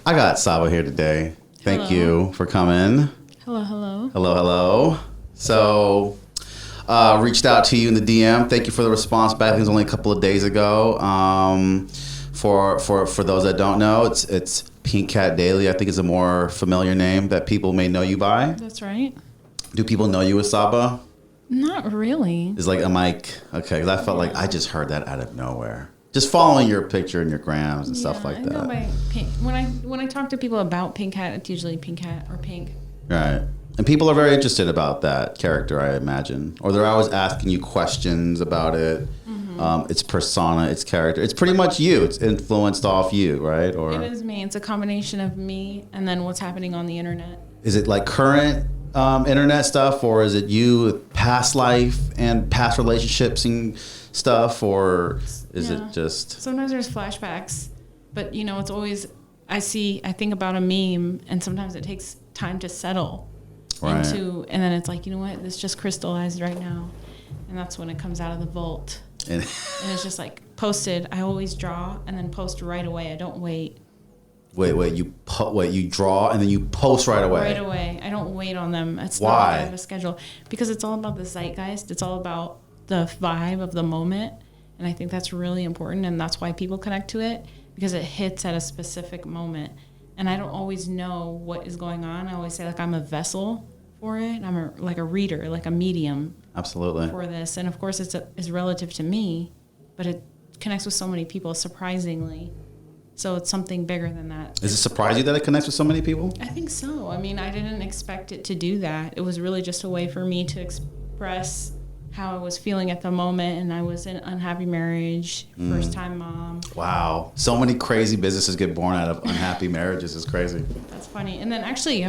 I got Saba here today. Thank you for coming. Hello, hello. Hello, hello. So, reached out to you in the DM. Thank you for the response back. I think it was only a couple of days ago. For those that don't know, it's Pink Cat Daily. I think is a more familiar name that people may know you by. That's right. Do people know you as Saba? Not really. It's like, am I okay? Because I felt like I just heard that out of nowhere. Just following your picture and your grams and stuff like that. I go by Pink. When I talk to people about Pink Cat, it's usually Pink Cat or Pink. Right. And people are very interested about that character, I imagine. Or they're always asking you questions about it. Mm-hmm. Its persona, its character. It's pretty much you. It's influenced off you, right? Or it is me. It's a combination of me and then what's happening on the internet. Is it like current internet stuff, or is it you with past life and past relationships and stuff, or is it just... Sometimes there's flashbacks, but it's always, I think about a meme and sometimes it takes time to settle into, and then it's like, you know what, this just crystallized right now. And that's when it comes out of the vault. And it's just like posted. I always draw and then post right away. I don't wait. Wait, you draw and then you post right away? Right away. I don't wait on them. It's Why? Not I have a schedule. Because it's all about the zeitgeist. It's all about the vibe of the moment. And I think that's really important. And that's why people connect to it, because it hits at a specific moment. And I don't always know what is going on. I always say, like, I'm a vessel for it. I'm like a reader, like a medium. Absolutely. For this. And of course, it's relative to me, but it connects with so many people, surprisingly. So it's something bigger than that. Does it surprise you that it connects with so many people? I think so. I mean, I didn't expect it to do that. It was really just a way for me to express how I was feeling at the moment. And I was in an unhappy marriage, first-time mom. Wow. So many crazy businesses get born out of unhappy marriages. It's crazy. That's funny. And then actually,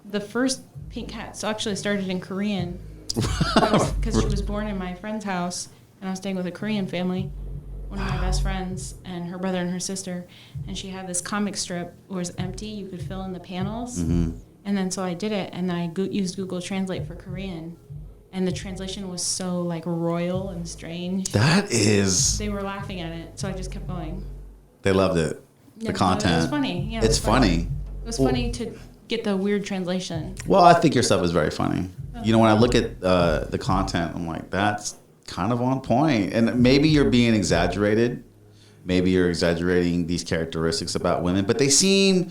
the first Pink Cat actually started in Korean. Because she was born in my friend's house. And I was staying with a Korean family. One of my best friends and her brother and her sister, and she had this comic strip where it was empty. You could fill in the panels, and then so I did it, and I used Google Translate for Korean, and the translation was so like royal and strange. They were laughing at it, so I just kept going. They loved it. The content. It was funny. Yeah, it's funny. It was funny to get the weird translation. Well, I think your stuff is very funny. When I look at the content, I'm like, that's kind of on point. And maybe you're being exaggerated. Maybe you're exaggerating these characteristics about women, but they seem,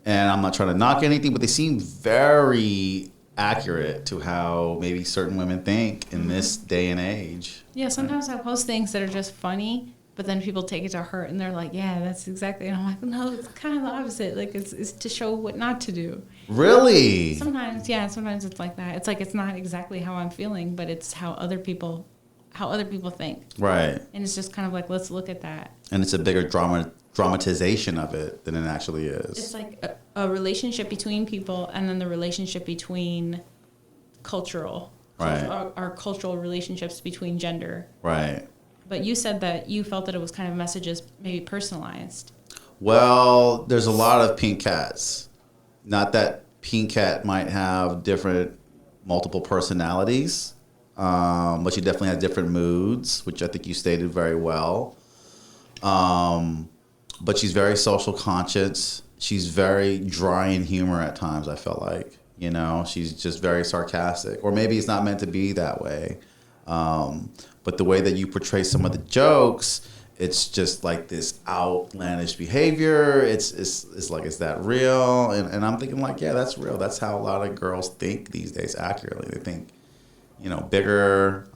and I'm not trying to knock anything, but they seem very accurate to how maybe certain women think in this day and age. Yeah, sometimes I post things that are just funny, but then people take it to heart and they're like, yeah, that's exactly. And I'm like, no, it's kind of the opposite. Like, it's to show what not to do. Really? Sometimes it's like that. It's like, it's not exactly how I'm feeling, but it's how other people think. Right. And it's just kind of like, let's look at that. And it's a bigger dramatization of it than it actually is. It's like a relationship between people, and then the relationship between our cultural relationships between gender. Right. But you said that you felt that it was kind of messages maybe personalized. Well, there's a lot of pink cats. Not that Pink Cat might have multiple personalities, but she definitely has different moods, which I think you stated very well. But she's very social conscious. She's very dry in humor at times, I felt like. She's just very sarcastic. Or maybe it's not meant to be that way. But the way that you portray some of the jokes, it's just like this outlandish behavior. It's like, is that real? And I'm thinking like, yeah, that's real. That's how a lot of girls think these days accurately. They think, bigger,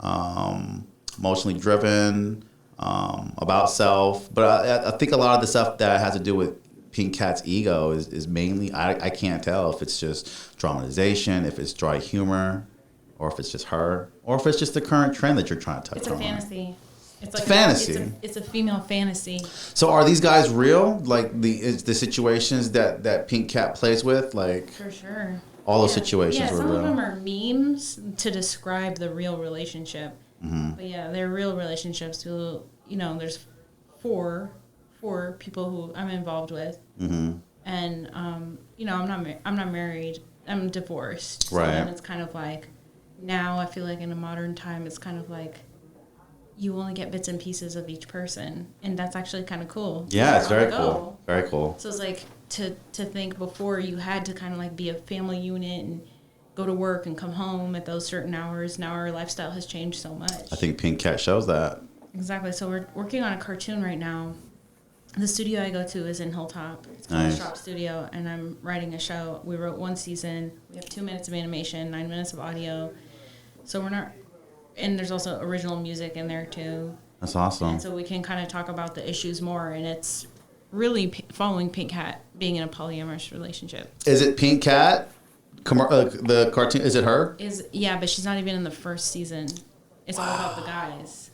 emotionally driven, about self. But I think a lot of the stuff that has to do with Pink Cat's ego is mainly, I can't tell if it's just dramatization, if it's dry humor, or if it's just her, or if it's just the current trend that you're trying to touch on. It's a fantasy. It's like fantasy. It's a female fantasy. So are these guys real? Like the situations that Pink Cat plays with? Like, for sure. All those situations were real. Some of them are memes to describe the real relationship. Mm-hmm. But yeah, they're real relationships. There's four people who I'm involved with. Mm-hmm. And I'm not married. I'm divorced. Right. So then it's kind of like, now I feel like in a modern time, it's kind of like you only get bits and pieces of each person, and that's actually kind of cool. Yeah, it's very cool. Very cool. So it's like to think before you had to kind of like be a family unit and go to work and come home at those certain hours. Now our lifestyle has changed so much. I think Pink Cat shows that. Exactly. So we're working on a cartoon right now. The studio I go to is in Hilltop. It's called Nice. the Shop Studio, and I'm writing a show. We wrote 1 season. We have 2 minutes of animation, 9 minutes of audio. So we're not, and there's also original music in there too. That's awesome. And so we can kind of talk about the issues more, and it's really following Pink Cat being in a polyamorous relationship. Is it Pink Cat? The cartoon, is it her? Yeah, but she's not even in the first season. It's all about the guys.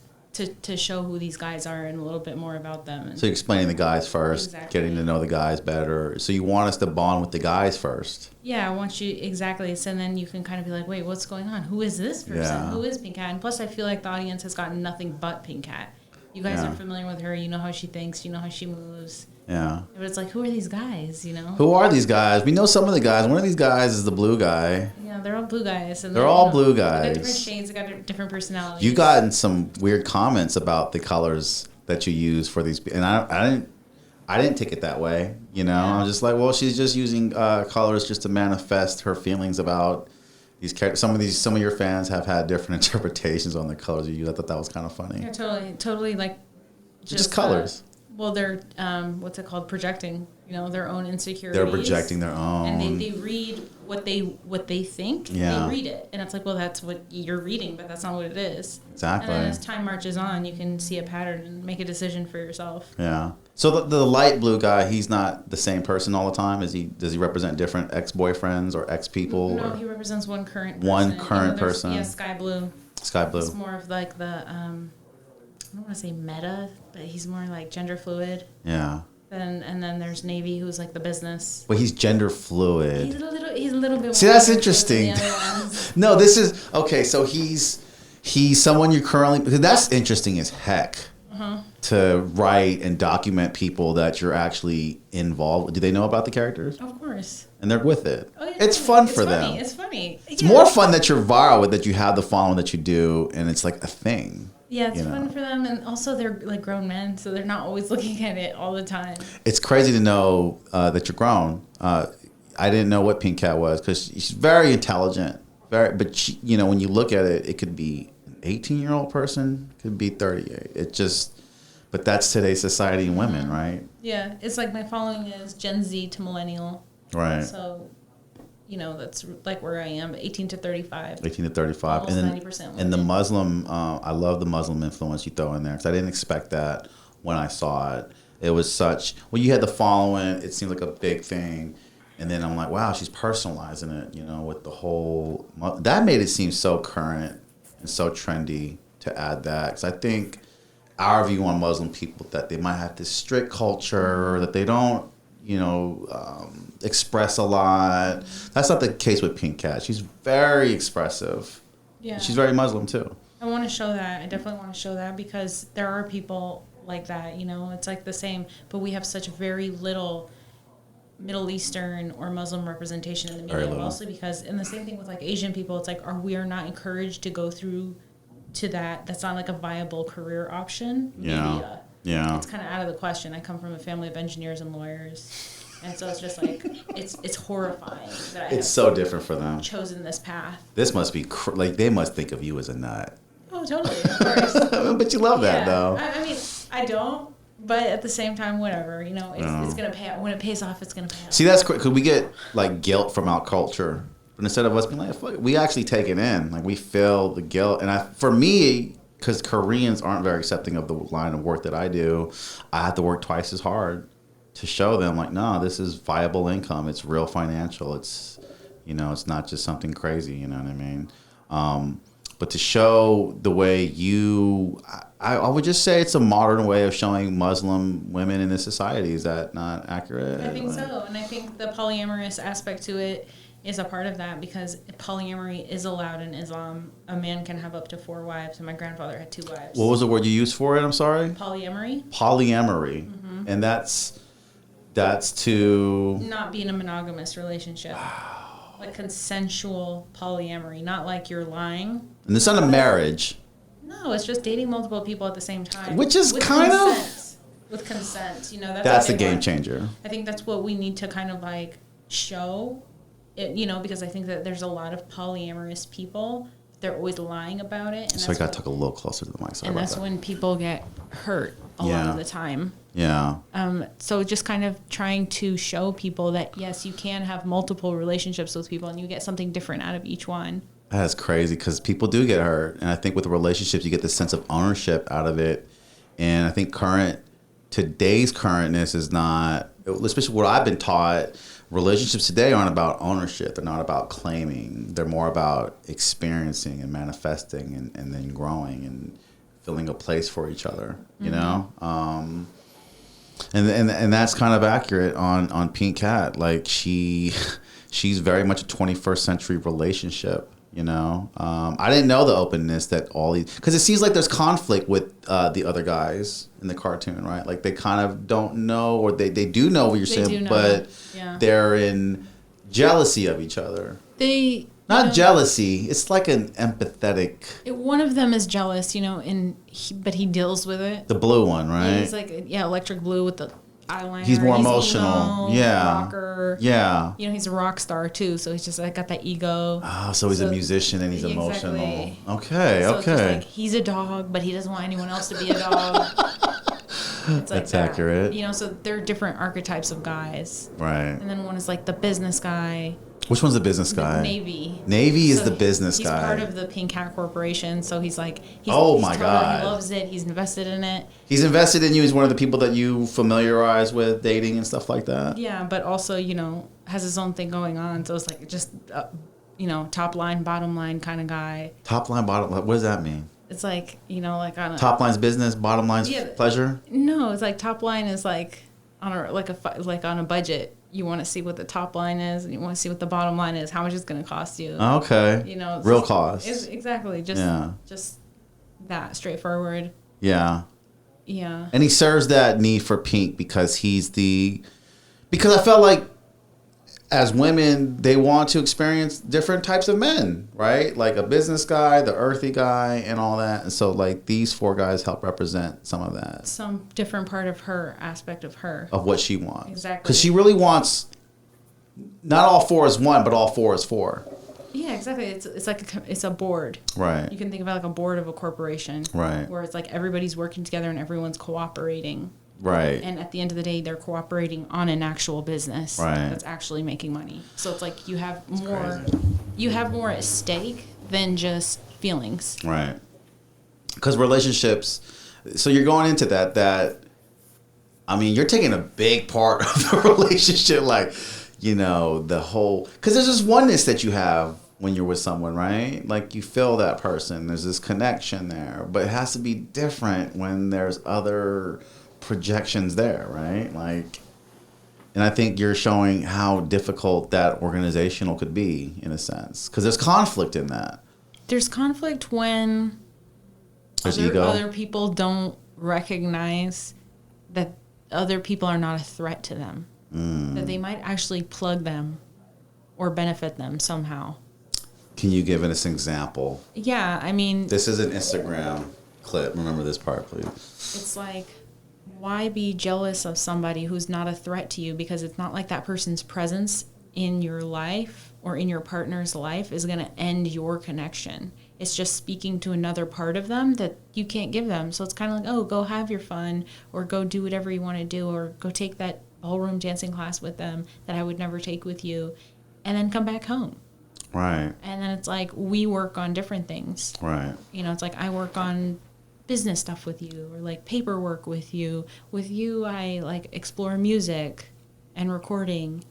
To show who these guys are and a little bit more about them. So you're explaining the guys first, Exactly. getting to know the guys better. So you want us to bond with the guys first. Yeah, I want you, exactly. So then you can kind of be like, wait, what's going on? Who is this person? Yeah. Who is Pink Cat? And plus, I feel like the audience has gotten nothing but Pink Cat. You guys Yeah. are familiar with her. You know how she thinks. You know how she moves. Yeah. But it's like, who are these guys, Who are these guys? We know some of the guys. One of these guys is the blue guy. Yeah, they're all blue guys. And They're all blue They got guys. different shades. They got different personalities. You gotten some weird comments about the colors that you use for these, and I didn't take it that way. Yeah. I'm just like, well, she's just using colors just to manifest her feelings about these characters. Some of your fans have had different interpretations on the colors you use. I thought that was kind of funny. Yeah, totally like Just colors. Well, they're what's it called? Projecting. Their own insecurities. They're projecting their own. And they read what they think. Yeah. They read it, and it's like, well, that's what you're reading, but that's not what it is. Exactly. And then as time marches on, you can see a pattern and make a decision for yourself. Yeah. So the light blue guy, he's not the same person all the time. Does he represent different ex-boyfriends or ex-people? No, or he represents one current person. one current person. Yeah, sky blue. Sky blue. It's more of like the I don't want to say meta, but he's more like gender fluid. Yeah. And then there's Navy, who's like the business. Well, he's gender fluid. He's a little bit. See, more that's than interesting. the other ones. No, this is okay. So he's someone you currently. That's interesting as heck. To write and document people that you're actually involved with. Do they know about the characters? Of course. And they're with it. Oh, yeah, it's totally. fun for them. It's funny. It's more fun that you're viral with, that you have the following that you do, and it's like a thing. Yeah, it's fun for them, and also they're like grown men, so they're not always looking at it all the time. It's crazy to know that you're grown. I didn't know what Pink Cat was because she's very intelligent. But she, when you look at it, it could be an 18-year-old person, could be 38. It just, but that's today's society and women, right? Yeah, it's like my following is Gen Z to millennial. Right. So, that's like where I am, 18 to 35. 18 to 35. Almost and then, 90% women. And the Muslim, I love the Muslim influence you throw in there because I didn't expect that when I saw it. It was such, you had the following, it seemed like a big thing. And then I'm like, wow, she's personalizing it, with the whole, that made it seem so current and so trendy to add that. Because I think our view on Muslim people, that they might have this strict culture, that they don't, express a lot. That's not the case with Pink Cat. She's very expressive. Yeah. She's very Muslim too. I want to show that. I definitely want to show that because there are people like that, it's like the same, but we have such very little Middle Eastern or Muslim representation in the media, mostly because, and the same thing with like Asian people, it's like, we are not encouraged to go through to that. That's not like a viable career option. Yeah. Media. Yeah. It's kind of out of the question. I come from a family of engineers and lawyers. And so it's just like, it's horrifying that I have so different for them. chosen this path. This must be, they must think of you as a nut. Oh, totally, of course. But you love that, though. I mean, I don't, but at the same time, whatever, it's going to pay out. When it pays off, it's going to pay out. See, that's quick, because we get, guilt from our culture. But instead of us being like, fuck it, we actually take it in. We feel the guilt. And for me, because Koreans aren't very accepting of the line of work that I do, I have to work twice as hard to show them, no, this is viable income. It's real financial. It's, it's not just something crazy, you know what I mean? But to show the way I would just say it's a modern way of showing Muslim women in this society. Is that not accurate? I think so. And I think the polyamorous aspect to it is a part of that because polyamory is allowed in Islam. A man can have up to 4 wives, and my grandfather had 2 wives. What was the word you used for it? I'm sorry? Polyamory. Polyamory. Mm-hmm. And that's to... Not be in a monogamous relationship. Wow. Like consensual polyamory, not like you're lying. And it's not a marriage. No, it's just dating multiple people at the same time. Which is with kind of... consent. with consent. You know, That's a the game changer. I think that's what we need to kind of like show it, you know, because I think that there's a lot of polyamorous people. They're always lying about it. And So I got to talk a little closer to the mic. Sorry and about that's that. when people get hurt a lot of the time. Yeah. So just kind of trying to show people that, yes, you can have multiple relationships with people and you get something different out of each one. That's crazy because people do get hurt. And I think with relationships, you get the sense of ownership out of it. And I think today's currentness is not, especially what I've been taught, relationships today aren't about ownership. They're not about claiming. They're more about experiencing and manifesting and then growing and filling a place for each other, you know? And that's kind of accurate on Pink Cat. Like she's very much a 21st century relationship. You know, I didn't know the openness that all these, because it seems like there's conflict with the other guys in the cartoon, right? Like they kind of don't know, or they do know what you're saying, but they're in jealousy of each other. Not jealousy. It's like an empathetic. One of them is jealous, you know, but he deals with it. The blue one, right? Yeah, he's like, electric blue with the eyeliner. He's more emotional. Rocker. Yeah. You know, he's a rock star too, so he's just like got that ego. Oh, so he's a musician and he's emotional. Exactly. Okay, so okay. It's just like, he's a dog, but he doesn't want anyone else to be a dog. It's like That's accurate. You know, so they're different archetypes of guys. Right. And then one is like the business guy. Which one's the business guy? Navy. Navy is the business guy. He's part of the Pink Cat Corporation, so he's like, he's God, he loves it. He's invested in it. He's invested in you. He's one of the people that you familiarize with dating and stuff like that. Yeah, but also, you know, has his own thing going on. So it's like just, you know, top line, bottom line kind of guy. Top line, bottom line. What does that mean? It's like, you know, like on a top line's business, bottom line's pleasure. No, it's like top line is like on a budget. You want to see what the top line is, and you want to see what the bottom line is. How much it's going to cost you? Okay. You know, real cost. Exactly. Just that straightforward. Yeah. Yeah. And he serves that need for Pink because because I felt like as women, they want to experience different types of men, right? Like a business guy, the earthy guy, and all that. And so, like, these four guys help represent some of that. Some different part of her, aspect of her. Of what she wants. Exactly. Because she really wants, not all four is one, but all four is four. Yeah, exactly. It's like it's a board. Right. You can think of it like a board of a corporation. Right. Where it's like everybody's working together and everyone's cooperating. Right. And at the end of the day, they're cooperating on an actual business that's actually making money. So it's like you have more at stake than just feelings. Right. Because relationships, so you're going into that, I mean, you're taking a big part of the relationship, like, you know, the whole, because there's this oneness that you have when you're with someone, right? Like you feel that person, there's this connection there, but it has to be different when there's other projections there, right? Like, and I think you're showing how difficult that organizational could be in a sense, because there's conflict in that. There's conflict when other people don't recognize that other people are not a threat to them, that they might actually plug them or benefit them somehow. Can you give us an example? Yeah, I mean, this is an Instagram clip. Remember this part, please. It's like, why be jealous of somebody who's not a threat to you? Because it's not like that person's presence in your life or in your partner's life is going to end your connection. It's just speaking to another part of them that you can't give them. So it's kind of like, oh, go have your fun, or go do whatever you want to do, or go take that ballroom dancing class with them that I would never take with you, and then come back home. Right. And then it's like, we work on different things. Right. You know, it's like I work on business stuff with you, or like paperwork with you. With you, I like explore music and recording,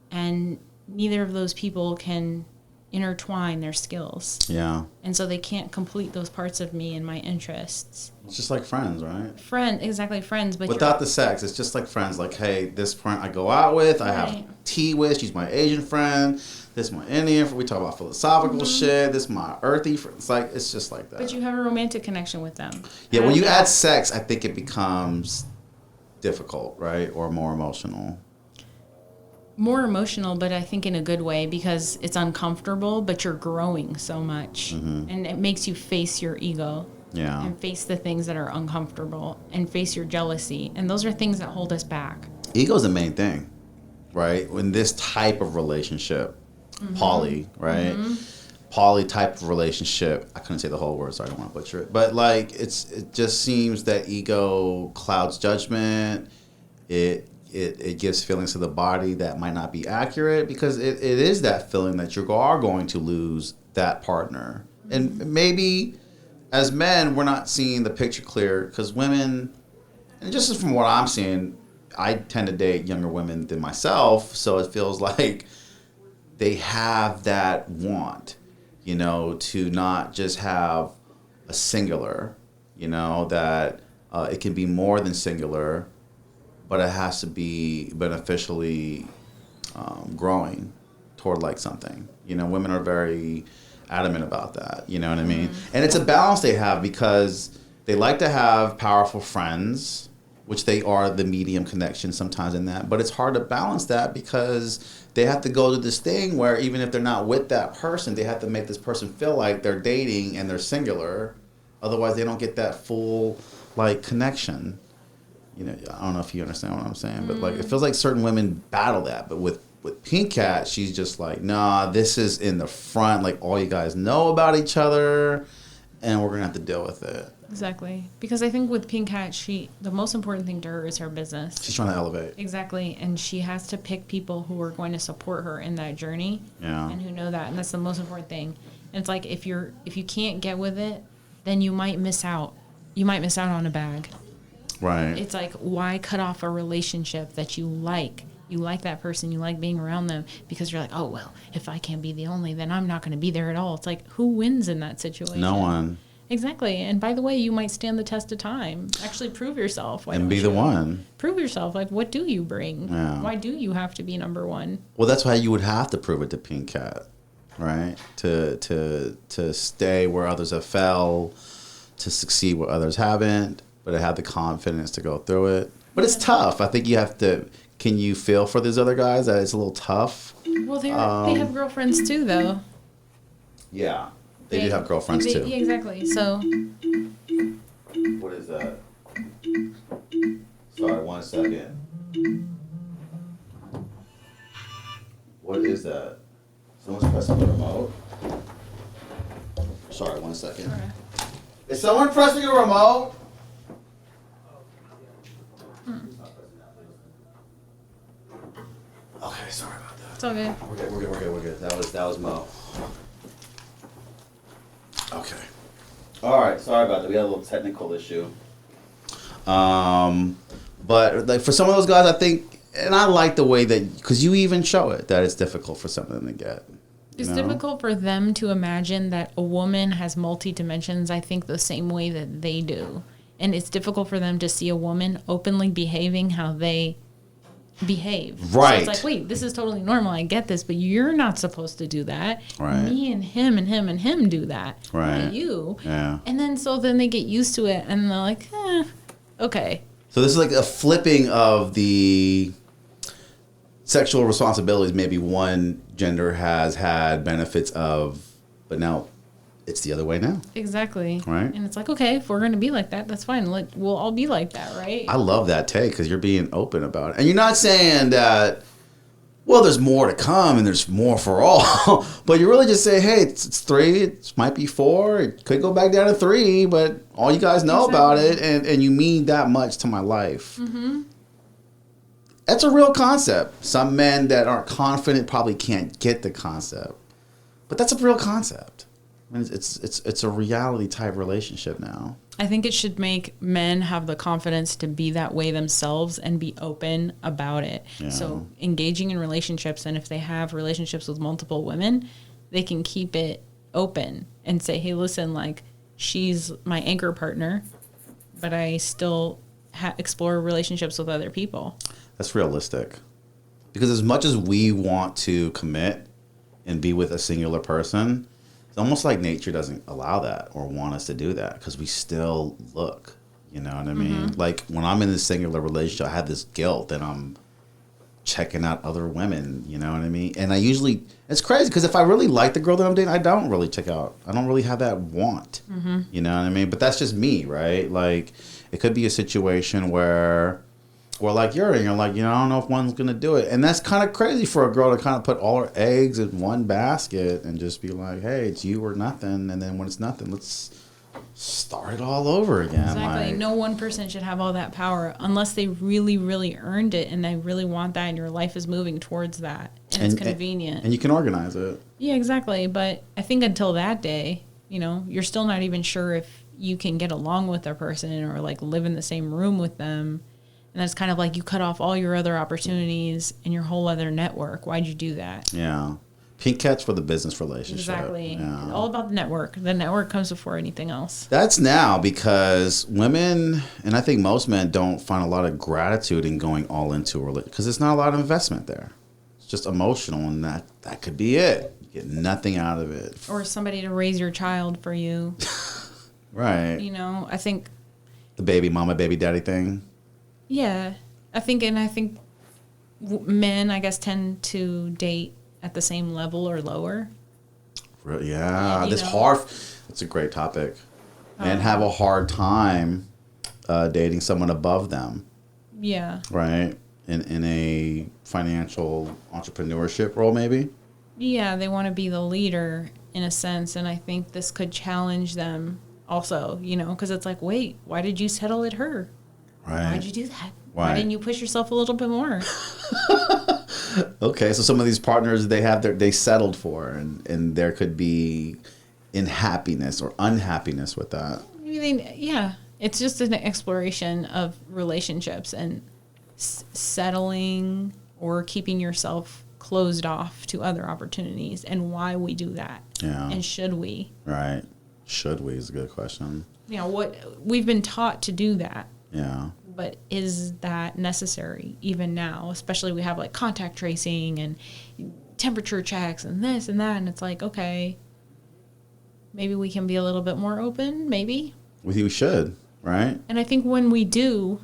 and neither of those people can intertwine their skills. Yeah. And so they can't complete those parts of me and my interests. It's just like friends, right? Exactly, friends. But without the sex, it's just like friends. Like, hey, this friend I go out with, I have tea with, she's my Asian friend. This is my Indian friend. We talk about philosophical shit. This is my earthy friend. It's just like that. But you have a romantic connection with them. Yeah, when you add sex, I think it becomes difficult, right? Or more emotional. More emotional, but I think in a good way, because it's uncomfortable, but you're growing so much. Mm-hmm. And it makes you face your ego. Yeah. And face the things that are uncomfortable and face your jealousy. And those are things that hold us back. Ego is the main thing, right? In this type of relationship, poly, right? Poly type of relationship. I couldn't say the whole word, so I don't want to butcher it. But like, it just seems that ego clouds judgment. It gives feelings to the body that might not be accurate, because it is that feeling that you are going to lose that partner. And maybe as men, we're not seeing the picture clear, because women, and just from what I'm seeing, I tend to date younger women than myself, so it feels like they have that want, to not just have a singular, that it can be more than singular, but it has to be beneficially growing toward like something. Women are very adamant about that. You know what I mean? And it's a balance they have, because they like to have powerful friends, which they are the medium connection sometimes in that. But it's hard to balance that, because they have to go to this thing where even if they're not with that person, they have to make this person feel like they're dating and they're singular. Otherwise, they don't get that full like connection. I don't know if you understand what I'm saying, but like, it feels like certain women battle that. But with Pink Cat, she's just like, nah, this is in the front. Like, all you guys know about each other, and we're going to have to deal with it. Exactly. Because I think with Pink Cat, the most important thing to her is her business. She's trying to elevate. Exactly. And she has to pick people who are going to support her in that journey. Yeah. And who know that. And that's the most important thing. And it's like, if you can't get with it, then you might miss out. You might miss out on a bag. Right. It's like, why cut off a relationship that you like? You like that person, you like being around them, because you're like, oh, well, if I can't be the only, then I'm not going to be there at all. It's like, who wins in that situation? No one. Exactly. And by the way, you might stand the test of time. Actually prove yourself. And be the one. Prove yourself. Like, what do you bring? Yeah. Why do you have to be number one? Well, that's why you would have to prove it to Pink Cat, right? To stay where others have fell, to succeed where others haven't, but to have the confidence to go through it. But it's tough. I think you have to. Can you feel for these other guys that it's a little tough? Well, they have girlfriends too, though. Yeah, they do have girlfriends too. Yeah, exactly. So. What is that? Sorry, 1 second. What is that? Someone's pressing the remote. Sorry, 1 second. Okay. Is someone pressing a remote? Okay, sorry about that. It's all good. We're good. That was Mo. Okay. All right, sorry about that. We had a little technical issue. But like for some of those guys, I think, and I like the way that, because you even show it, that it's difficult for some of them to get. It's difficult for them to imagine that a woman has multi-dimensions, I think, the same way that they do. And it's difficult for them to see a woman openly behaving how they behave. Right. So it's like, wait, this is totally normal. I get this, but you're not supposed to do that. Right. Me and him and him and him do that. Right. Not you. Yeah. And then they get used to it and they're like, okay. So this is like a flipping of the sexual responsibilities. Maybe one gender has had benefits of, but now it's the other way now. Exactly. Right. And it's like, okay, if we're going to be like that, that's fine. We'll all be like that, right? I love that take, because you're being open about it. And you're not saying that, well, there's more to come and there's more for all. But you really just say, hey, it's 3, it might be 4, it could go back down to 3, but all you guys know about it, and you mean that much to my life. Mm-hmm. That's a real concept. Some men that aren't confident probably can't get the concept. But that's a real concept. I mean, it's a reality type relationship now. I think it should make men have the confidence to be that way themselves and be open about it. Yeah. So engaging in relationships, and if they have relationships with multiple women, they can keep it open and say, hey, listen, like, she's my anchor partner, but I still explore relationships with other people. That's realistic. Because as much as we want to commit and be with a singular person, it's almost like nature doesn't allow that or want us to do that, because we still look, you know what I mean? Like when I'm in this singular relationship, I have this guilt that I'm checking out other women, you know what I mean? And it's crazy because if I really like the girl that I'm dating, I don't really have that want, you know what I mean? But that's just me, right? Like, it could be a situation where like you're like, you know, I don't know if one's going to do it. And that's kind of crazy for a girl to kind of put all her eggs in one basket and just be like, hey, it's you or nothing. And then when it's nothing, let's start it all over again. Exactly. Like, no one person should have all that power unless they really, really earned it and they really want that and your life is moving towards that and it's convenient. And you can organize it. Yeah, exactly. But I think until that day, you know, you're still not even sure if you can get along with their person or like live in the same room with them. And that's kind of like you cut off all your other opportunities and your whole other network. Why'd you do that? Yeah. Pink cat's for the business relationship. Exactly. Yeah. All about the network. The network comes before anything else. That's now because women, and I think most men, don't find a lot of gratitude in going all into a relationship because there's not a lot of investment there. It's just emotional, and that could be it. You get nothing out of it. Or somebody to raise your child for you. Right. You know, I think... The baby mama, baby daddy thing. Yeah. I think men, I guess, tend to date at the same level or lower. Yeah, that's a great topic. Men have a hard time dating someone above them. Yeah. Right? In a financial entrepreneurship role, maybe? Yeah, they want to be the leader in a sense, and I think this could challenge them also, you know, because it's like, wait, why did you settle at her? Right. Why'd you do that? Why didn't you push yourself a little bit more? Okay, so some of these partners they settled for, and there could be unhappiness or unhappiness with that. Yeah, it's just an exploration of relationships and settling or keeping yourself closed off to other opportunities and why we do that. Yeah. And should we? Right. Should we is a good question. You know, what we've been taught to do that. Yeah. But is that necessary even now? Especially we have like contact tracing and temperature checks and this and that. And it's like, okay, maybe we can be a little bit more open, maybe. We think we should, right? And I think when we do,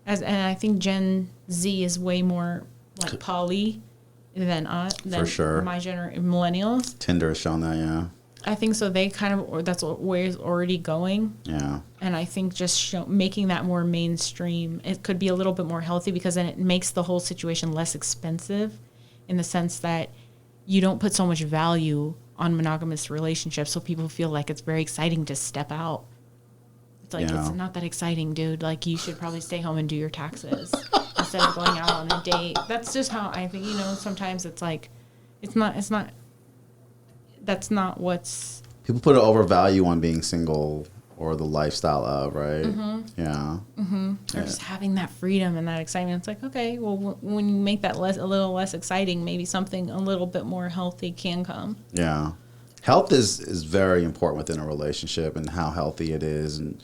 and I think Gen Z is way more like poly than For sure. my millennials. Tinder has shown that, yeah. I think so. They kind of, or that's where it's already going. Yeah. And I think just making that more mainstream, it could be a little bit more healthy because then it makes the whole situation less expensive in the sense that you don't put so much value on monogamous relationships so people feel like it's very exciting to step out. It's like, It's not that exciting, dude. Like, you should probably stay home and do your taxes instead of going out on a date. That's just how I think, you know, sometimes it's like, that's not what's... People put an overvalue on being single or the lifestyle of, right? Mm-hmm. Yeah. Mm-hmm. Or just having that freedom and that excitement. It's like, okay, well, when you make that a little less exciting, maybe something a little bit more healthy can come. Yeah. Health is very important within a relationship and how healthy it is. And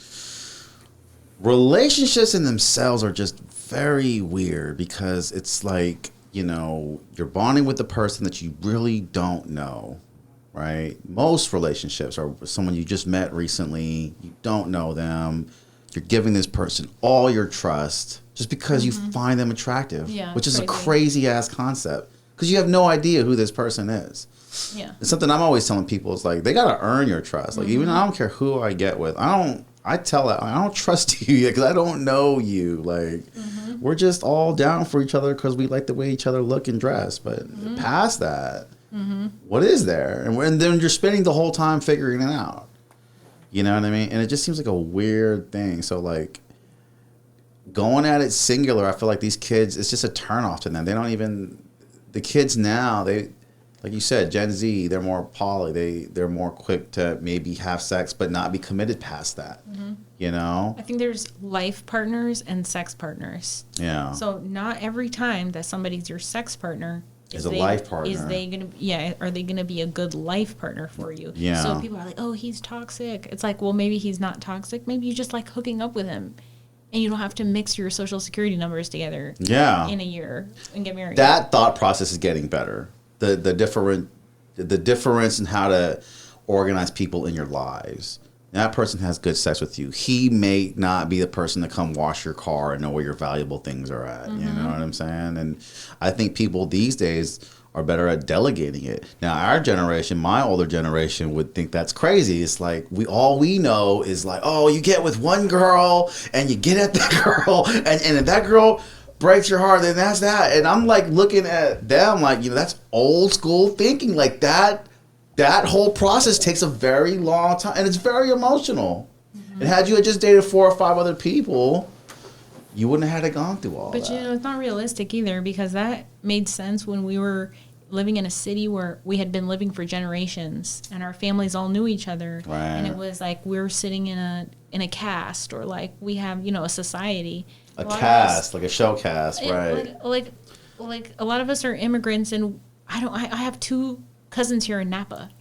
relationships in themselves are just very weird because it's like, you know, you're bonding with the person that you really don't know. Right? Most relationships are with someone you just met recently. You don't know them. You're giving this person all your trust just because you find them attractive, which is a crazy ass concept because you have no idea who this person is. Yeah. It's something I'm always telling people. It's like, they got to earn your trust. Like, even I don't care who I get with. I don't trust you yet because I don't know you. Like, we're just all down for each other because we like the way each other look and dress. But past that, what is there? And then you're spending the whole time figuring it out. You know what I mean? And it just seems like a weird thing. So, like, going at it singular, I feel like these kids, it's just a turnoff to them. They don't even... The kids now, they... Like you said, Gen Z, they're more poly. They're more quick to maybe have sex but not be committed past that. You know? I think there's life partners and sex partners. Yeah. So not every time that somebody's your sex partner... Is a life partner. Are they gonna be a good life partner for you? Yeah. So people are like, oh, he's toxic. It's like, well, maybe he's not toxic. Maybe you just like hooking up with him, and you don't have to mix your social security numbers together. Yeah. In a year and get married. That thought process is getting better. The difference in how to organize people in your lives. that person has good sex with you. He may not be the person to come wash your car and know where your valuable things are at. You know what I'm saying? And I think people these days are better at delegating it. Now, our generation, my older generation, would think that's crazy. It's like all we know is like, oh, you get with one girl and you get at that girl, and if that girl breaks your heart, then that's that. And I'm like looking at them like, that's old school thinking. Like that whole process takes a very long time, and it's very emotional. And had you had just dated 4 or 5 other people, you wouldn't have had to gone through all that. But it's not realistic either, because that made sense when we were living in a city where we had been living for generations and our families all knew each other. Right. And it was like we were sitting in a caste, or like we have, a society. A cast, like a show cast, right? Like a lot of us are immigrants, and I have 2 cousins here in Napa,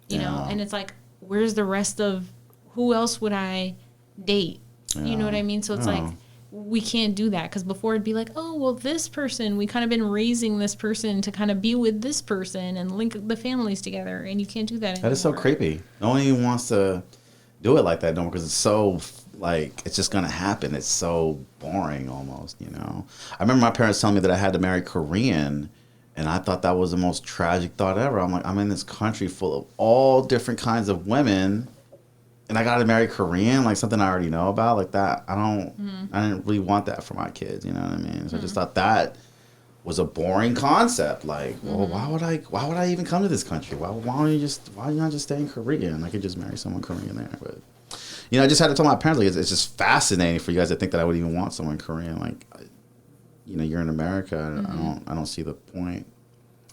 you know, and it's like, where's the rest of, who else would I date? You know what I mean? So it's like, we can't do that, because before it'd be like, oh, well, this person, we kind of been raising this person to kind of be with this person and link the families together, and you can't do that anymore. That is so creepy. No one even wants to do it like that anymore, because it's so, like, it's just going to happen. It's so boring almost, I remember my parents telling me that I had to marry Korean, and I thought that was the most tragic thought ever. I'm like, I'm in this country full of all different kinds of women, and I got to marry Korean, like something I already know about, like that. I didn't really want that for my kids. You know what I mean? So I just thought that was a boring concept. Like, well, why would I even come to this country? Why don't you not just stay in Korea, and I could just marry someone Korean there? But I just had to tell my parents, like, it's just fascinating for you guys to think that I would even want someone Korean. Like, you're in America. I don't see the point.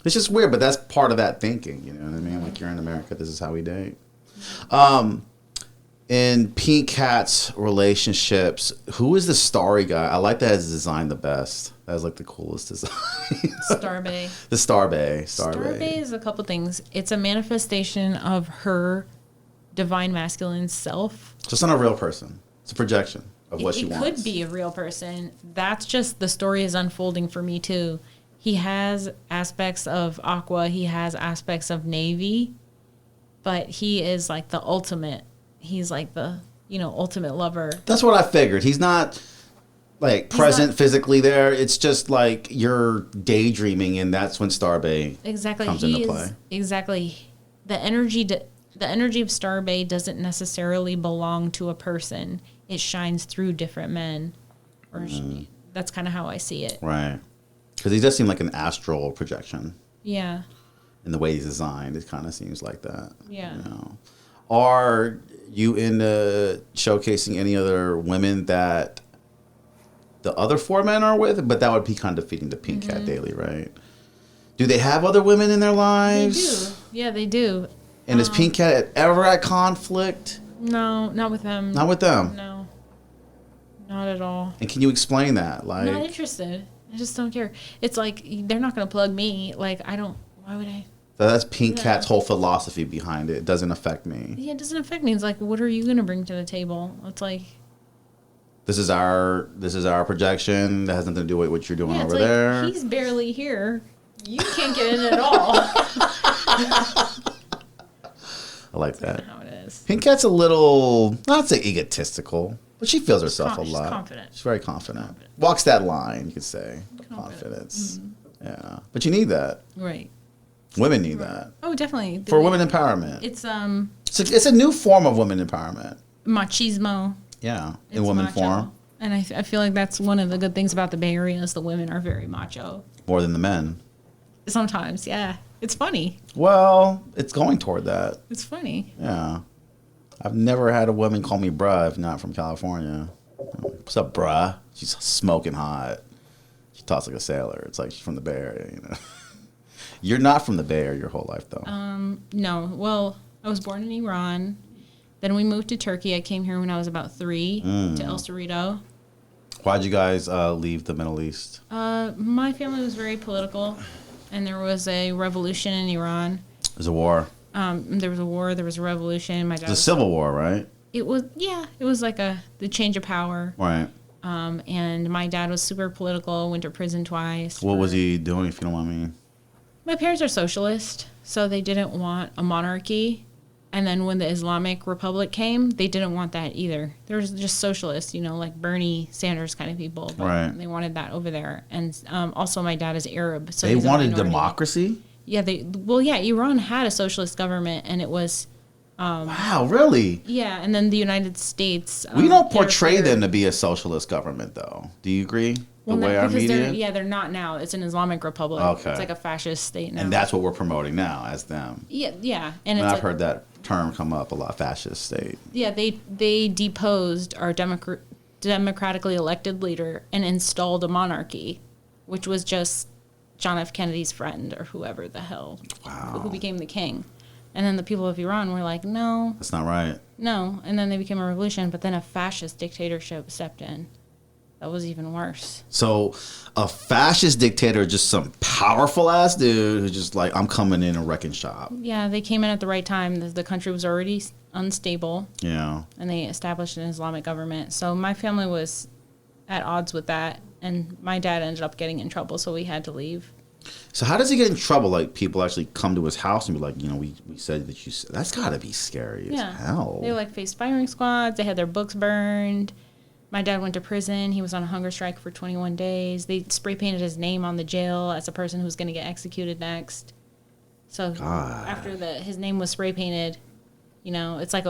It's just weird, but that's part of that thinking. You know what I mean? Like, you're in America. This is how we date. In Pink Cat's relationships, who is the starry guy? I like that his design the best. That is like the coolest design. Starbay. The Starbay. Starbay is a couple things. It's a manifestation of her divine masculine self. So it's not a real person. It's a projection of what she wants. It could be a real person. That's just, the story is unfolding for me too. He has aspects of Aqua. He has aspects of Navy. But he is like the ultimate. He's like the, ultimate lover. That's what I figured. He's not like present physically there. It's just like you're daydreaming, and that's when Starbay comes into play. Exactly. The energy of Starbay doesn't necessarily belong to a person. It shines through different men. That's kind of how I see it. Right. Because he does seem like an astral projection. Yeah. In the way he's designed, it kind of seems like that. Yeah. Are you into showcasing any other women that the other 4 men are with? But that would be kind of defeating the Pink Cat Daily, right? Do they have other women in their lives? They do. Yeah, they do. And is Pink Cat ever at conflict? No, not with them. Not with them? No. Not at all. And can you explain that? Like, not interested. I just don't care. It's like, they're not going to plug me. Like, why would I? So that's Pink Cat's whole philosophy behind it. It doesn't affect me. Yeah, it doesn't affect me. It's like, what are you going to bring to the table? It's like, this is our projection. That has nothing to do with what you're doing over like, there. He's barely here. You can't get in at all. I like that. That's how it is. Pink Cat's a little, not say egotistical, but she feels herself a lot. She's confident. She's very confident. Walks that line, you could say. Confidence. Mm-hmm. Yeah. But you need that. Right. Women need that. Oh, definitely. For women empowerment. It's a new form of women empowerment. Machismo. Yeah. In woman form. And I feel like that's one of the good things about the Bay Area is the women are very macho. More than the men. Sometimes, yeah. It's funny. Well, it's going toward that. It's funny. Yeah. I've never had a woman call me bruh if not from California. What's up, bruh? She's smoking hot. She talks like a sailor. It's like she's from the Bay Area, You're not from the Bay Area your whole life, though. No. Well, I was born in Iran. Then we moved to Turkey. I came here when I was about 3 to El Cerrito. Why'd you guys leave the Middle East? My family was very political, and there was a revolution in Iran. There's a war. There was a war. There was a revolution. My dad. It's a civil war, right? It was, yeah. It was like the change of power. Right. And my dad was super political. Went to prison twice. What was he doing, if you don't mind me? My parents are socialist, so they didn't want a monarchy. And then when the Islamic Republic came, they didn't want that either. They were just socialists, like Bernie Sanders kind of people. But Right. They wanted that over there. And also my dad is Arab. So They he's a wanted minority. democracy? Yeah, Iran had a socialist government, and it was... Wow, really? Yeah, and then the United States... We don't portray interfered. them to be a socialist government, though. Do you agree? The way our media... They're not now. It's an Islamic Republic. Okay. It's like a fascist state now. And that's what we're promoting now as them. Yeah. And And it's I've heard that term come up a lot, fascist state. Yeah, they deposed our democratically elected leader and installed a monarchy, which was just John F. Kennedy's friend or whoever the hell who became the king. And then the people of Iran were like, no. That's not right. No. And then they became a revolution, but then a fascist dictatorship stepped in. That was even worse. So a fascist dictator, just some powerful ass dude who's just like, I'm coming in and wrecking shop. Yeah, they came in at the right time. The country was already unstable. Yeah. And they established an Islamic government. So my family was at odds with that. And my dad ended up getting in trouble, so we had to leave. So how does he get in trouble? Like people actually come to his house and be like, we said that you said, that's got to be scary as hell. They like faced firing squads. They had their books burned. My dad went to prison. He was on a hunger strike for 21 days. They spray painted his name on the jail as a person who's going to get executed next. So after his name was spray painted, it's like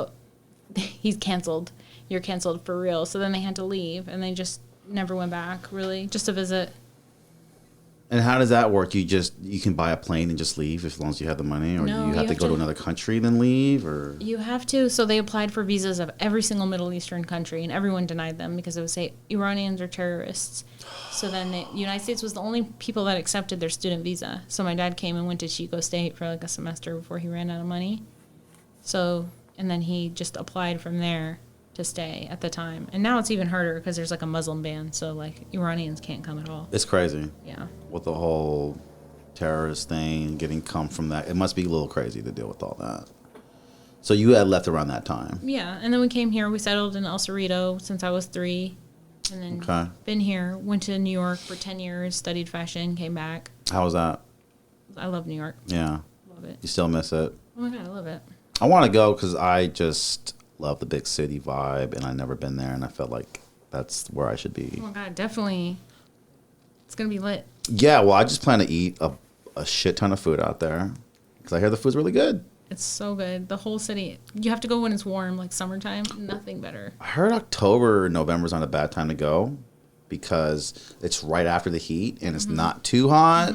he's canceled. You're canceled for real. So then they had to leave, and they just never went back, really, just to visit. And how does that work? You can buy a plane and just leave as long as you have the money, or No, you have to go to another country then leave, or you have to. So they applied for visas of every single Middle Eastern country, and everyone denied them because it would say Iranians are terrorists. So then the United States was the only people that accepted their student visa. So my dad came and went to Chico State for like a semester before he ran out of money. So, and then he just applied from there to stay at the time. And now it's even harder because there's like a Muslim ban, so like Iranians can't come at all. It's crazy. Yeah. With the whole terrorist thing, getting come from that, it must be a little crazy to deal with all that. So you had left around that time. Yeah, and then we came here. We settled in El Cerrito since I was 3. And then been here, went to New York for 10 years, studied fashion, came back. How was that? I love New York. Yeah. Love it. You still miss it? Oh my God, I love it. I want to go because I just love the big city vibe, and I've never been there, and I felt like that's where I should be. Oh my God, definitely. It's going to be lit. Yeah, well, I just plan to eat a shit ton of food out there because I hear the food's really good. It's so good. The whole city. You have to go when it's warm, like summertime. Nothing better. I heard October, November's not a bad time to go because it's right after the heat and it's not too hot.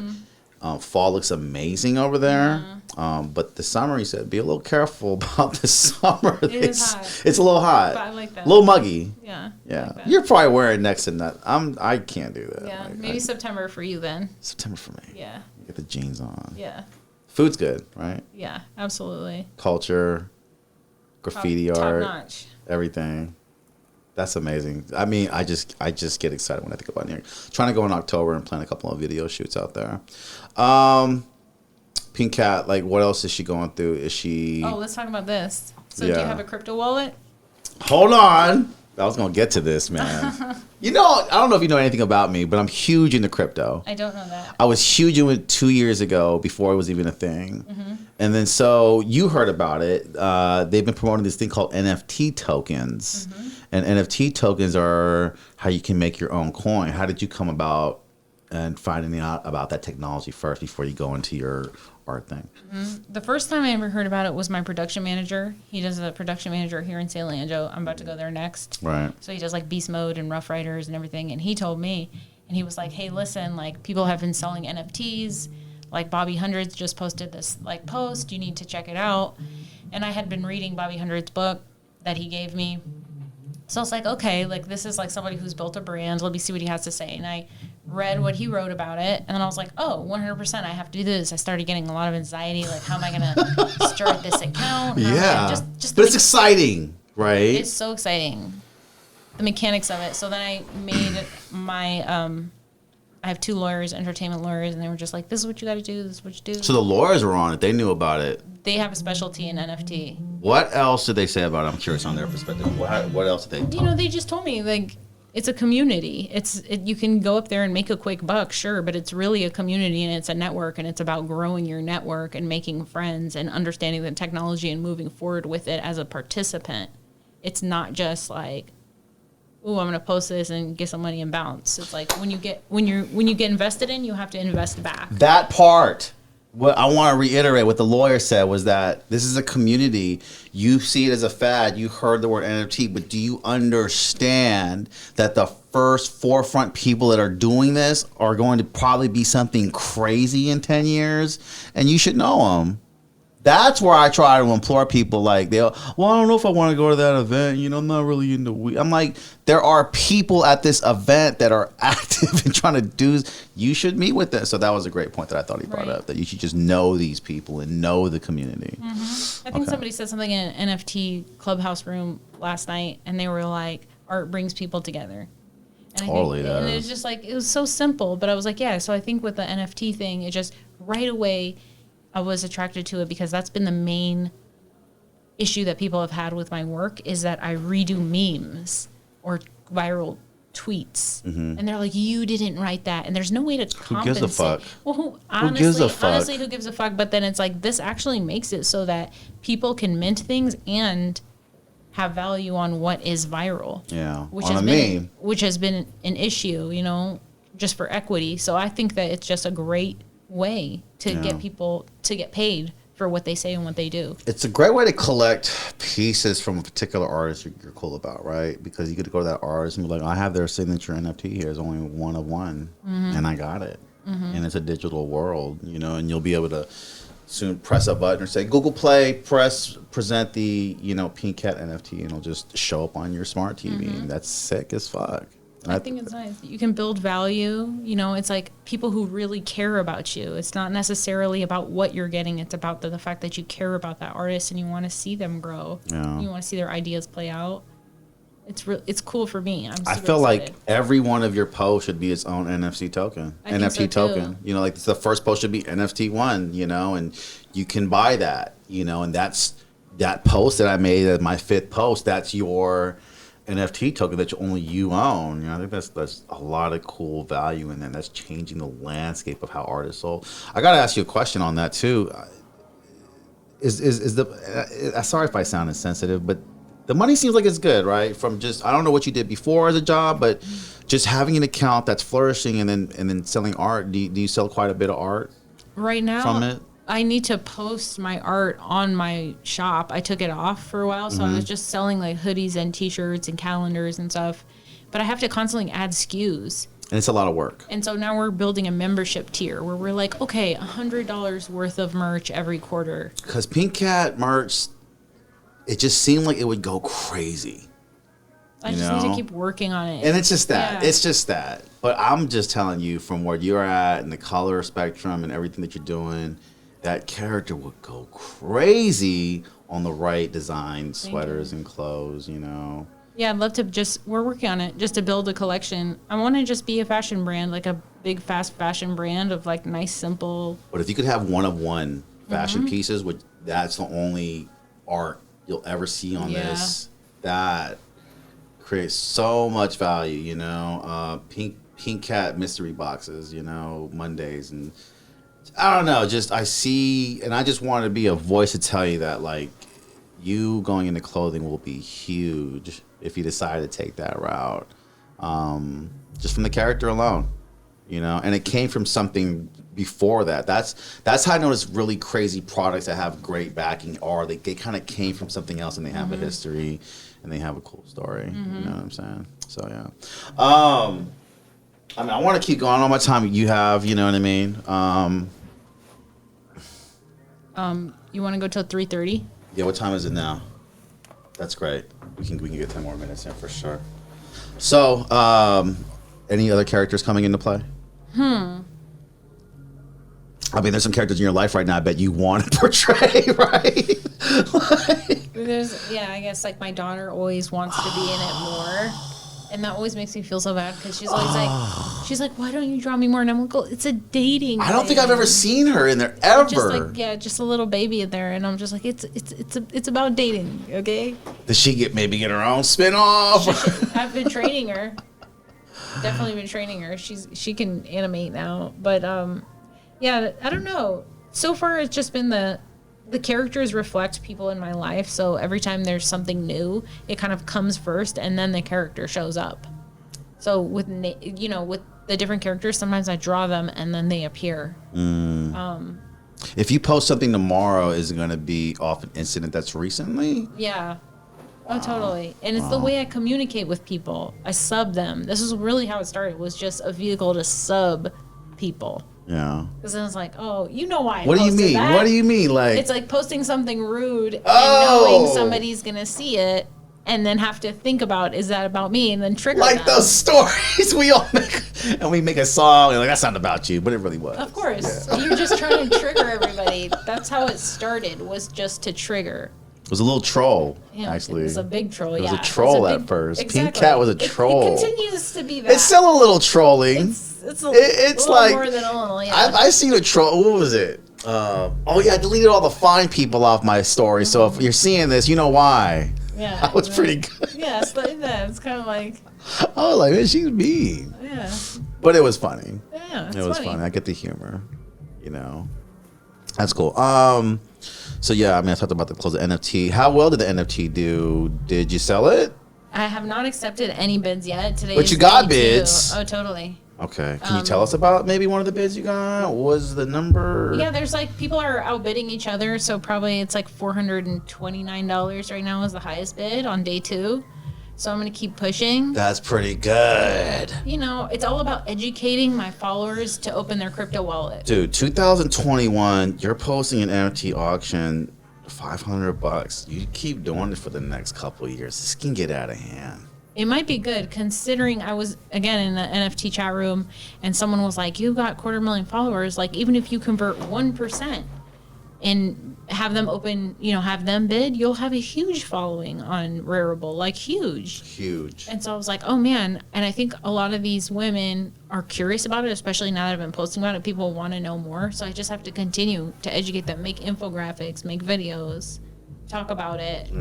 Fall looks amazing over there. But the summer, he said, be a little careful about the summer. It is hot. It's a little hot. But I like that. A little muggy. Yeah. Yeah. Like that. You're probably wearing next to that. I can't do that. Yeah. Like, Maybe September for you then. September for me. Yeah. Get the jeans on. Yeah. Food's good, right? Yeah. Absolutely. Culture, graffiti Top art, notch. everything. That's amazing. I mean, I just get excited when I think about New York. Trying to go in October and plan a couple of video shoots out there. Pink Cat, like, what else is she going through? Is she... Oh, let's talk about this. So do you have a crypto wallet? Hold on. I was going to get to this, man. I don't know if you know anything about me, but I'm huge into crypto. I don't know that. I was huge into it 2 years ago before it was even a thing. And then so you heard about it. They've been promoting this thing called NFT tokens. And NFT tokens are how you can make your own coin. How did you come about and finding out about that technology first before you go into your art thing? The first time I ever heard about it was my production manager. He does a production manager here in San Leandro. I'm about to go there next. Right. So he does like Beast Mode and Rough Riders and everything. And he told me, and he was like, hey, listen, like people have been selling NFTs. Like Bobby Hundreds just posted this like post. You need to check it out. And I had been reading Bobby Hundreds' book that he gave me. So I was like, okay, like this is like somebody who's built a brand. Let me see what he has to say. And I read what he wrote about it. And then I was like, oh, 100%, I have to do this. I started getting a lot of anxiety. Like, how am I going to start this account? But it's exciting, right? It's so exciting. The mechanics of it. So then I made my, I have 2 lawyers, entertainment lawyers, and they were just like, this is what you got to do. This is what you do. So the lawyers were on it. They knew about it. They have a specialty in NFT. What else did they say about it? I'm curious on their perspective. What else did they tell They just told me, like, it's a community. You can go up there and make a quick buck, sure, but it's really a community and it's a network, and it's about growing your network and making friends and understanding the technology and moving forward with it as a participant. It's not just like, ooh, I'm going to post this and get some money and bounce. It's like when you get invested in, you have to invest back. That part. What I want to reiterate what the lawyer said was that this is a community. You see it as a fad. You heard the word NFT, but do you understand that the first forefront people that are doing this are going to probably be something crazy in 10 years? And you should know them. That's where I try to implore people, like, I don't know if I want to go to that event. I'm not really into weed. I'm like, there are people at this event that are active and trying to do. You should meet with them. So that was a great point that I thought he brought up, that you should just know these people and know the community. Mm-hmm. I think somebody said something in an NFT clubhouse room last night, and they were like, art brings people together. And totally does. And it was just like, it was so simple, but I was like, yeah. So I think with the NFT thing, it just right away, I was attracted to it because that's been the main issue that people have had with my work, is that I redo memes or viral tweets. Mm-hmm. And they're like, you didn't write that. And there's no way to compensate. Who gives a fuck? Well, honestly, who gives a fuck? Honestly, who gives a fuck? But then it's like, this actually makes it so that people can mint things and have value on what is viral. Yeah. Which has been an issue, just for equity. So I think that it's just a great way to get people to get paid for what they say and what they do. It's a great way to collect pieces from a particular artist you're cool about, right? Because you get to go to that artist and be like, I have their signature NFT here. It's only one of one, and I got it. Mm-hmm. And it's a digital world, and you'll be able to soon press a button or say, Google Play, present the, Pink Cat NFT, and it'll just show up on your smart TV. Mm-hmm. And that's sick as fuck. I think it's nice. You can build value. It's like people who really care about you. It's not necessarily about what you're getting. It's about the fact that you care about that artist and you want to see them grow. Yeah. You want to see their ideas play out. It's cool for me. I feel like every one of your posts should be its own NFT token. Token. Like the first post should be NFT 1, and you can buy that, and that's that post that I made as my 5th post. That's your NFT token that only you own. I think that's a lot of cool value in that. That's changing the landscape of how art is sold. I got to ask you a question on that too. Sorry if I sound insensitive, but the money seems like it's good, right? From just, I don't know what you did before as a job, but just having an account that's flourishing and then selling art. Do you sell quite a bit of art right now from it? I need to post my art on my shop. I took it off for a while, so I was just selling like hoodies and t-shirts and calendars and stuff. But I have to constantly add SKUs. And it's a lot of work. And so now we're building a membership tier where we're like, okay, $100 worth of merch every quarter. Because Pink Cat merch, it just seemed like it would go crazy. I just need to keep working on it. And it's just that. Yeah. It's just that. But I'm just telling you, from where you're at and the color spectrum and everything that you're doing, that character would go crazy on the right design, sweaters and clothes, Yeah, I'd love to we're working on it, just to build a collection. I want to just be a fashion brand, like a big, fast fashion brand of like nice, simple. But if you could have one of one fashion pieces, that's the only art you'll ever see on this, that creates so much value, Pink Cat mystery boxes, Mondays, and I don't know, I see, and I just want to be a voice to tell you that, like, you going into clothing will be huge if you decide to take that route, just from the character alone, and it came from something before that. That's how I notice really crazy products that have great backing they kind of came from something else, and they have a history, and they have a cool story, you know what I'm saying? So, yeah. I want to keep going on my time you have, you know what I mean? You want to go till 3:30? Yeah, what time is it now? That's great. We can get 10 more minutes in for sure. So, any other characters coming into play? I mean, there's some characters in your life right now I bet you want to portray, right? I guess like my daughter always wants to be in it more. And that always makes me feel so bad because she's always she's like, why don't you draw me more? And I'm like, oh, it's a dating I don't think I've ever seen her in there ever. Just a little baby in there. And I'm just like, it's about dating, okay? Does she maybe get her own spin-off? I've been training her. definitely been training her. She can animate now, but yeah, I don't know. So far, it's just been the characters reflect people in my life. So every time there's something new, it kind of comes first, and then the character shows up. So with with the different characters, sometimes I draw them and then they appear. If you post something tomorrow, is it going to be off an incident that's recently? Yeah. Oh, totally. And it's the way I communicate with people. I sub them. This is really how it started, was just a vehicle to sub people. Yeah. Because then it's like, oh, you know why I What do you posted mean? that. What do you mean? Like, it's like posting something rude and knowing somebody's going to see it and then have to think about, is that about me? And then trigger like them. those stories we all make, and we make a song, and like, that's not about you, but it really was. Of course. Yeah. You're just trying to trigger everybody. That's how it started, was just to trigger. It was a little troll, Yeah, actually. It was a big troll, It was yeah. a troll at first. Exactly. Pink Cat was a troll. It continues to be that. It's still a little trolling. It's it's little like, more than a little, yeah. I seen a troll. What was it? Oh, yeah, I deleted all the fine people off my story, so if you're seeing this, you know why. Yeah. That was pretty good. Yeah, it's like that. It's kind of like... I was like, man, she's mean. Yeah. But it was funny. Yeah, it was funny. I get the humor, That's cool. So yeah, I mean, I talked about the close of NFT. How well did the NFT do? Did you sell it? I have not accepted any bids yet. Today, But you got bids. Oh, totally. Okay. Can you tell us about maybe one of the bids you got? What was the number? Yeah, there's like, people are outbidding each other, so probably it's like $429 right now is the highest bid on day 2. So I'm going to keep pushing. That's pretty good. It's all about educating my followers to open their crypto wallet. Dude, 2021, you're posting an NFT auction, $500. You keep doing it for the next couple of years. This can get out of hand. It might be good, considering I was, again, in the NFT chat room, and someone was like, you got 250,000 followers. Like, even if you convert 1% and have them open, have them bid, you'll have a huge following on Rarible, like huge. And so I was like, oh man. And I think a lot of these women are curious about it, especially now that I've been posting about it. People want to know more. So I just have to continue to educate them, make infographics, make videos, talk about it.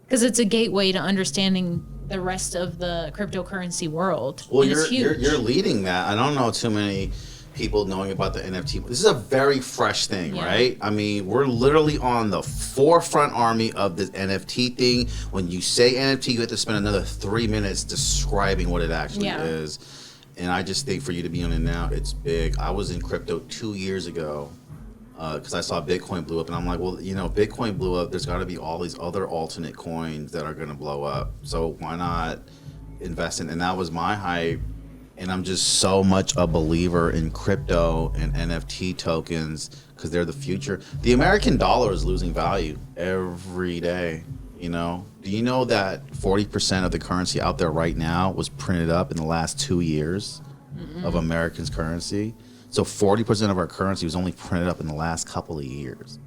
Because it's a gateway to understanding the rest of the cryptocurrency world. Well, you're leading that. I don't know too many people knowing about the NFT. This is a very fresh thing, right? I mean, we're literally on the forefront army of this NFT thing. When you say NFT, you have to spend another 3 minutes describing what it actually is. And I just think for you to be on it now, it's big. I was in crypto 2 years ago because I saw Bitcoin blew up, and I'm like, well, Bitcoin blew up. There's got to be all these other alternate coins that are going to blow up. So why not invest in? And that was my hype. And I'm just so much a believer in crypto and NFT tokens because they're the future. The American dollar is losing value every day. Do you know that 40% of the currency out there right now was printed up in the last 2 years of Americans' currency? So 40% of our currency was only printed up in the last couple of years,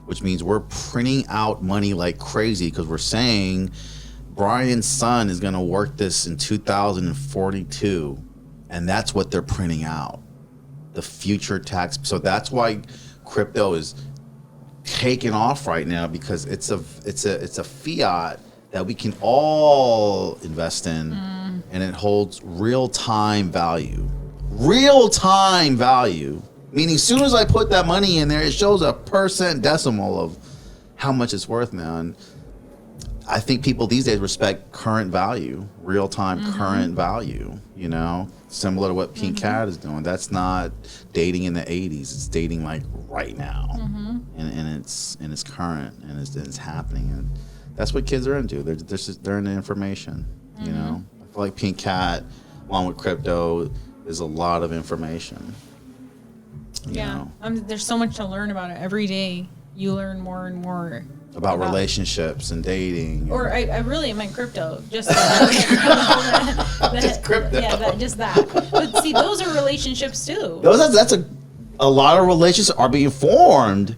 which means we're printing out money like crazy because we're saying Brian's son is going to work this in 2042. And that's what they're printing out, the future tax. So that's why crypto is taking off right now, because it's a fiat that we can all invest in, and it holds real-time value. Real-time value, meaning as soon as I put that money in there, it shows a percent decimal of how much it's worth now. And I think people these days respect current value, real-time current value, similar to what Pink Cat is doing. That's not dating in the 80s. It's dating like right now. And it's current, and it's happening. And that's what kids are into. They're into information, I feel like Pink Cat, along with crypto, is a lot of information. You know? There's so much to learn about it. Every day you learn more and more. About relationships and dating. Or I really meant crypto. Just that. Just crypto. Yeah, just that. But see, those are relationships too. That's a lot of relationships are being formed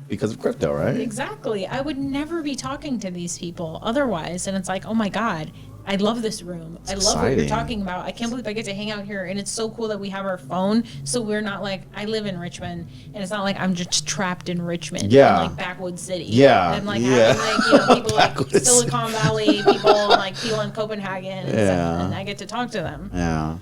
because of crypto, right? Exactly. I would never be talking to these people otherwise. And it's like, oh my God, I love this room. I love what you're talking about. I can't believe I get to hang out here. And it's so cool that we have our phone. So we're not like, I live in Richmond, and it's not like I'm just trapped in Richmond. Yeah. In like Backwoods City. Yeah. And like having like, people like Silicon Valley people, like people in Copenhagen and stuff, Yeah. and I get to talk to them. Yeah.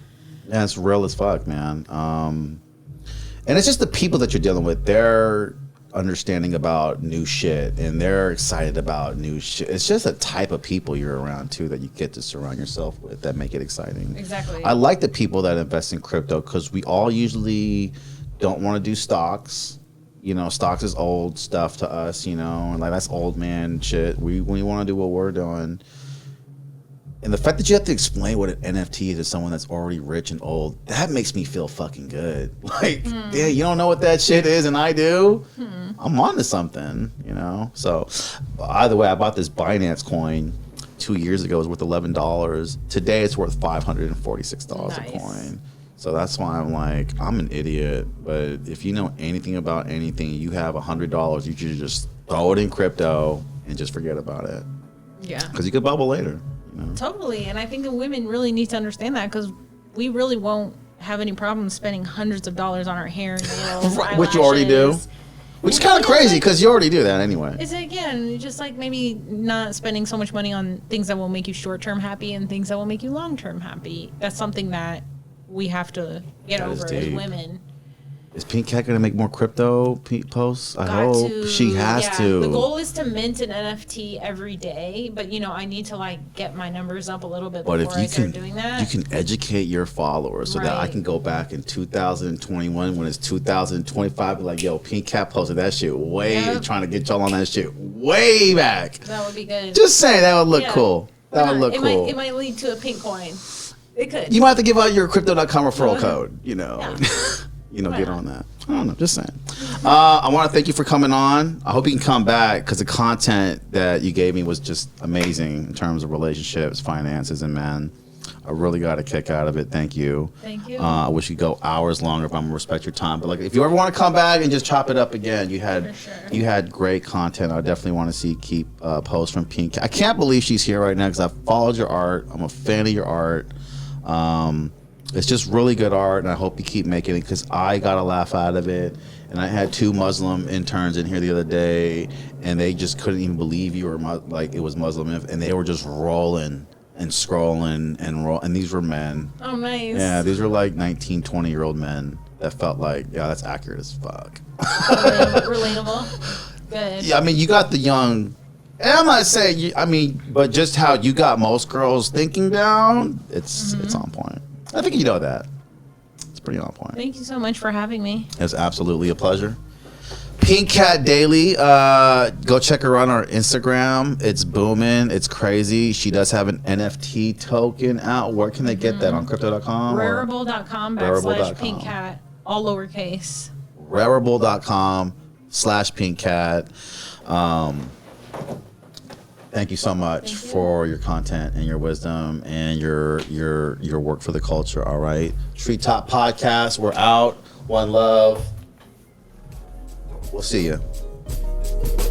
Yeah, it's real as fuck, man. And it's just the people that you're dealing with. They're understanding about new shit, and they're excited about new shit. It's just a type of people you're around, too, that you get to surround yourself with that make it exciting. Exactly. I like the people that invest in crypto because we all usually don't want to do stocks. You know, stocks is old stuff to us, you know, and like that's old man shit. We want to do what we're doing. And the fact that you have to explain what an NFT is to someone that's already rich and old, that makes me feel fucking good. Like, yeah, you don't know what that shit is and I do? I'm on to something, you know? So, either way, I bought this Binance coin 2 years ago. It was worth $11. Today, it's worth $546 Nice. a coin. So that's why I'm like, I'm an idiot. But if you know anything about anything, you have $100, you should just throw it in crypto and just forget about it. Yeah. Because you could bubble later. You know? Totally. And I think the women really need to understand that because we really won't have any problem spending hundreds of dollars on our hair, nails, Right, which you already do. eyelashes. Which is And kind of it's crazy like- because you already do that anyway. It's again just like maybe not spending so much money on things that will make you short term happy and things that will make you long term happy. That's something that we have to get That is over as deep. women. Is Pink Cat going to make more crypto posts? I Got hope to, she has yeah. to. The goal is to mint an NFT every day, but you know I need to like get my numbers up a little bit But before if you I start can, doing that. you can educate your followers so that I Right. can go back in 2021 when it's 2025, be like, yo, Pink Cat posted that shit way, Yep. trying to get y'all on that shit way back. That would be good. Just saying, that would look Yeah. cool. That would look it cool. Might, it might lead to a pink coin. It could. You might have to give out your crypto.com referral code, you know. Yeah. You know, Why get not? on that. I don't know, just saying. I want to thank you for coming on. I hope you can come back because the content that you gave me was just amazing in terms of relationships, finances, and men. I really got a kick out of it. Thank you. Thank you. I wish you'd go hours longer if I'm gonna respect your time. But like, if you ever want to come back and just chop it up again, you had For sure. you had great content. I definitely want to see keep posts from Pink. I can't believe she's here right now because I followed your art. I'm a fan of your art. It's just really good art, and I hope you keep making it because I got a laugh out of it. And I had 2 Muslim interns in here the other day, and they just couldn't even believe you were like it was Muslim, and they were just rolling and scrolling and roll. And these were men. Oh, nice. Yeah, these were like 19, 20-year-old men that felt like, yeah, that's accurate as fuck. Relatable. Good. Yeah, I mean, you got the young. And I'm not saying, but just how you got most girls thinking down, it's on point. I think you know that. It's pretty on point. Thank you so much for having me. It's absolutely a pleasure. Pink Cat Daily, go check her out on our Instagram. It's booming. It's crazy. She does have an NFT token out. Where can they get that? On crypto.com? Rarible.com Rarible.com. /Pink Cat, all lowercase. Rarible.com/Pink Cat. Thank you so much for your content and your wisdom and your work for the culture. All right, Street Top Podcast. We're out. One love. We'll see you.